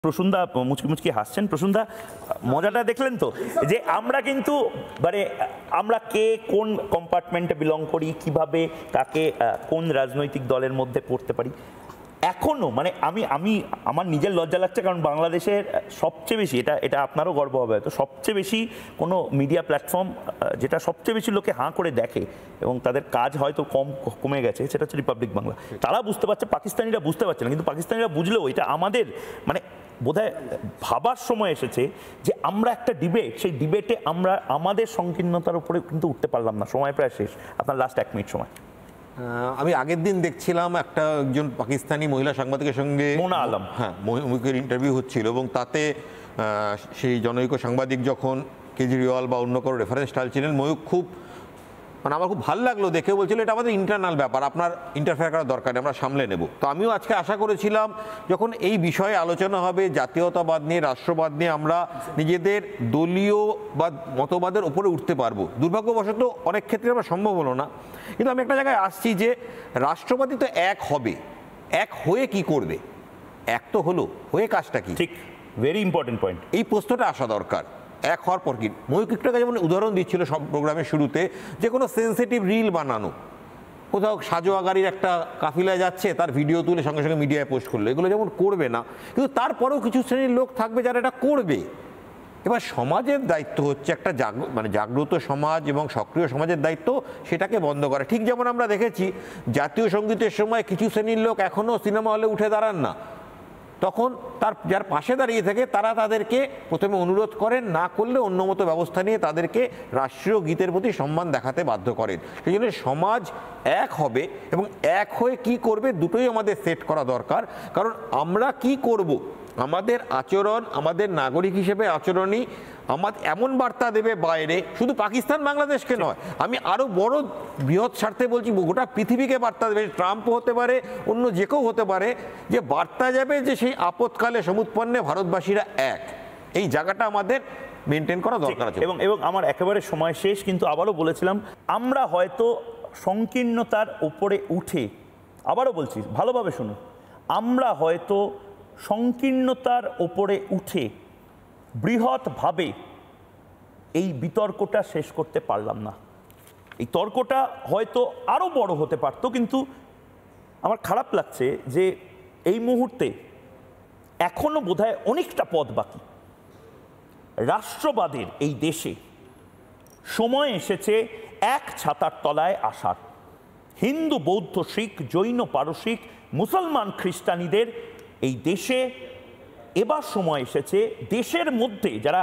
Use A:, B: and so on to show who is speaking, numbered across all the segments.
A: প্রসূনদা মুচকি মুচকি হাসছেন। প্রসূনদা, মজাটা দেখলেন তো যে আমরা কিন্তু মানে আমরা কে কোন কম্পার্টমেন্টে বিলং করি, কিভাবে কাকে কোন রাজনৈতিক দলের মধ্যে পড়তে পারি। এখনো মানে আমি আমার নিজের লজ্জা লাগছে, কারণ বাংলাদেশের সবচেয়ে বেশি এটা আপনারও গর্ব হবে হয়তো, সবচেয়ে বেশি কোনো মিডিয়া প্ল্যাটফর্ম যেটা সবচেয়ে বেশি লোকে হাঁ করে দেখে এবং তাদের কাজ হয়তো কমে গেছে, সেটা হচ্ছে রিপাবলিক বাংলা। তারা বুঝতে পারছে, পাকিস্তানিরা বুঝতে পারছে না, কিন্তু পাকিস্তানিরা বুঝলেও এটা আমাদের মানে বোধহয় ভাবার সময় এসেছে যে আমরা একটা ডিবেট, সেই ডিবেটে আমরা আমাদের সংকীর্ণতার উপরে কিন্তু উঠতে পারলাম না। সময় প্রায় শেষ, আপনার লাস্ট 1 মিনিট সময়।
B: আমি আগের দিন দেখছিলাম একজন পাকিস্তানি মহিলা সাংবাদিকের সঙ্গে
A: মোনা আলম,
B: হ্যাঁ, মহিলার ইন্টারভিউ হচ্ছিল এবং তাতে সেই জনৈক সাংবাদিক যখন কেজরিওয়াল বা অন্য কারো রেফারেন্স টানছিলেন, ময়ূক খুব মানে আমার খুব ভালো লাগলো দেখে, বলছিল এটা আমাদের ইন্টারনাল ব্যাপার, আপনার ইন্টারফেয়ার করার দরকার নেই, আমরা সামলে নেব। তো আমিও আজকে আশা করেছিলাম যখন এই বিষয়ে আলোচনা হবে, জাতীয়তাবাদ নিয়ে, রাষ্ট্রবাদ নিয়ে, আমরা নিজেদের দলীয় বা মতবাদের উপরে উঠতে পারবো। দুর্ভাগ্যবশত অনেক ক্ষেত্রে আমরা সম্ভব হলো না। কিন্তু আমি একটা জায়গায় আসছি যে রাষ্ট্রবাদী তো এক হবে, এক হয়ে কি করবে? এক তো হলো, হয়ে কাজটা কি?
A: ঠিক, ভেরি ইম্পর্টেন্ট পয়েন্ট।
B: এই প্রশ্নটা আসা দরকার। এক হওয়ার পর কি? ময়ূক একটু যেমন উদাহরণ দিচ্ছিল সব প্রোগ্রামের শুরুতে, যে কোনো সেন্সিটিভ রিল বানানো, কোথাও সাজোয়া গাড়ির একটা কাফিলায় যাচ্ছে, তার ভিডিও তুলে সঙ্গে সঙ্গে মিডিয়ায় পোস্ট করলো, এগুলো যেমন করবে না, কিন্তু তারপরেও কিছু শ্রেণীর লোক থাকবে যারা এটা করবে। এবার সমাজের দায়িত্ব হচ্ছে একটা জাগ্রত সমাজ এবং সক্রিয় সমাজের দায়িত্ব সেটাকে বন্ধ করা। ঠিক যেমন আমরা দেখেছি জাতীয় সঙ্গীতের সময় কিছু শ্রেণীর লোক এখনও সিনেমা হলে উঠে দাঁড়ান না, তখন যার পাশে দাঁড়িয়ে থাকে তারা তাদেরকে প্রথমে অনুরোধ করেন, না করলে অন্য মতো ব্যবস্থা নিয়ে তাদেরকে রাষ্ট্রীয় গীতের প্রতি সম্মান দেখাতে বাধ্য করেন। সেই জন্য সমাজ এক হবে এবং এক হয়ে কি করবে দুটোই আমাদের সেট করা দরকার। কারণ আমরা কি করব, আমাদের আচরণ, আমাদের নাগরিক হিসেবে আচরণই আমাদের এমন বার্তা দেবে বাইরে, শুধু পাকিস্তান বাংলাদেশকে নয়, আমি আরও বড় বৃহৎ স্বার্থে বলছি, গোটা পৃথিবীকে বার্তা দেবে। ট্রাম্পও হতে পারে, অন্য যে কেউ হতে পারে, যে বার্তা যাবে যে সেই আপৎকালে সমুৎপন্নে ভারতবাসীরা এক। এই জায়গাটা আমাদের মেনটেন করা দরকার আছে।
A: এবং আমার একেবারে সময় শেষ, কিন্তু আবারও বলেছিলাম আমরা হয়তো সংকীর্ণতার উপরে উঠে, আবারও বলছি ভালোভাবে শুনুন, আমরা হয়তো সংকীর্ণতার ওপরে উঠে বৃহৎভাবে এই বিতর্কটা শেষ করতে পারলাম না। এই তর্কটা হয়তো আরও বড় হতে পারত, কিন্তু আমার খারাপ লাগছে যে এই মুহূর্তে এখনো বোধহয় অনেকটা পথ বাকি। রাষ্ট্রবাদের এই দেশে সময় এসেছে এক ছাতার তলায় আসার। হিন্দু, বৌদ্ধ, শিখ, জৈন, পারসিক, মুসলমান, খ্রিস্টানিদের এই দেশে এবার সময় এসেছে দেশের মধ্যে যারা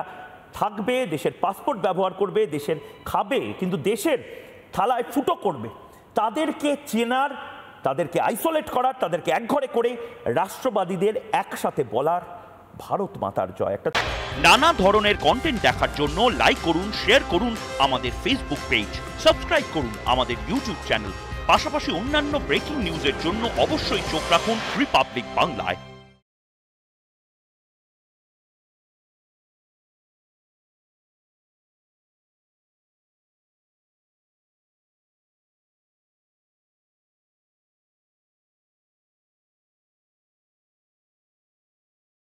A: থাকবে, দেশের পাসপোর্ট ব্যবহার করবে, দেশের খাবে, কিন্তু দেশের থালায় ফুটো করবে, তাদেরকে চেনার, তাদেরকে আইসোলেট করার, তাদেরকে একঘরে করে রাষ্ট্রবাদীদের একসাথে বলার ভারত মাতার জয়। একটা নানা ধরনের কন্টেন্ট দেখার জন্য লাইক করুন, শেয়ার করুন আমাদের ফেসবুক পেজ, সাবস্ক্রাইব করুন আমাদের ইউটিউব চ্যানেল। পাশাপাশি অন্যান্য ব্রেকিং নিউজের জন্য অবশ্যই চোখ রাখুন রিপাবলিক বাংলায়।